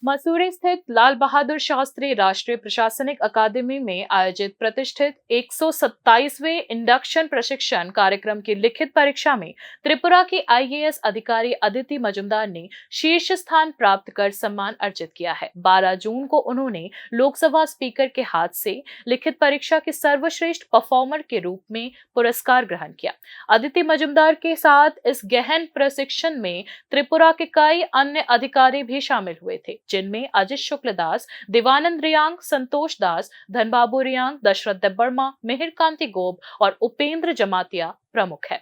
मसूरी स्थित लाल बहादुर शास्त्री राष्ट्रीय प्रशासनिक अकादमी में आयोजित प्रतिष्ठित 127वें इंडक्शन प्रशिक्षण कार्यक्रम की लिखित परीक्षा में त्रिपुरा की आईएएस अधिकारी अदिति मजुमदार ने शीर्ष स्थान प्राप्त कर सम्मान अर्जित किया है। 12 जून को उन्होंने लोकसभा स्पीकर के हाथ से लिखित परीक्षा के सर्वश्रेष्ठ परफॉर्मर के रूप में पुरस्कार ग्रहण किया। अदिति मजुमदार के साथ इस गहन प्रशिक्षण में त्रिपुरा के कई अन्य अधिकारी भी शामिल हुए थे, जिनमें अजित शुक्ल दास, देवानंद रियांग, संतोष दास, धनबाबू रियांग, दशरथ देबबर्मा, मिहिर कांति गोब और उपेंद्र जमातिया प्रमुख है।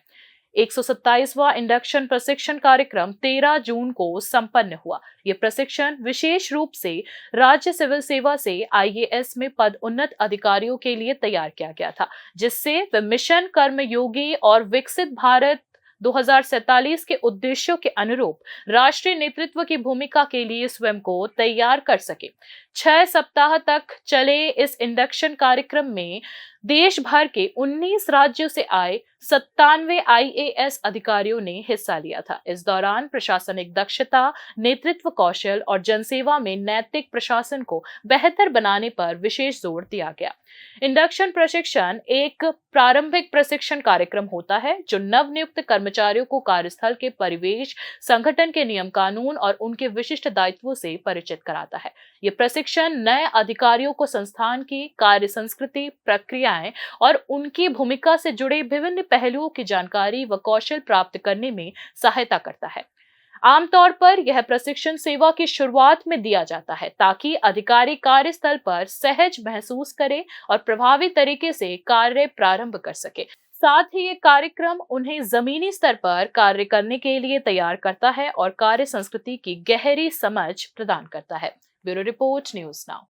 127वां इंडक्शन प्रशिक्षण कार्यक्रम 13 जून को संपन्न हुआ। ये प्रशिक्षण विशेष रूप से राज्य सिविल सेवा से आईएएस में पदोन्नत अधिकारियों के लिए तैयार किया गया था, जिससे वे मिशन कर्मयोगी और विकसित भारत 2047 के उद्देश्यों के अनुरूप राष्ट्रीय नेतृत्व की भूमिका के लिए स्वयं को तैयार कर सके। 6 सप्ताह तक चले इस इंडक्शन कार्यक्रम में देश भर के 19 राज्यों से आए 97 आईएएस अधिकारियों ने हिस्सा लिया था। इस दौरान प्रशासनिक दक्षता, नेतृत्व कौशल और जनसेवा में नैतिक प्रशासन को बेहतर बनाने पर विशेष जोर दिया गया। इंडक्शन प्रशिक्षण एक प्रारंभिक प्रशिक्षण कार्यक्रम होता है जो नवनियुक्त कर्मचारियों को कार्यस्थल के परिवेश, संगठन के नियम कानून और उनके विशिष्ट दायित्वों से परिचित कराता है। ये प्रशिक्षण नए अधिकारियों को संस्थान की कार्य संस्कृति, प्रक्रियाएं और उनकी भूमिका से जुड़े विभिन्न पहलुओं की जानकारी व कौशल प्राप्त करने में सहायता करता है। आमतौर पर यह प्रशिक्षण सेवा की शुरुआत में दिया जाता है ताकि अधिकारी कार्यस्थल पर सहज महसूस करे और प्रभावी तरीके से कार्य प्रारंभ कर सके। साथ ही ये कार्यक्रम उन्हें जमीनी स्तर पर कार्य करने के लिए तैयार करता है और कार्य संस्कृति की गहरी समझ प्रदान करता है। Bureau report, news now.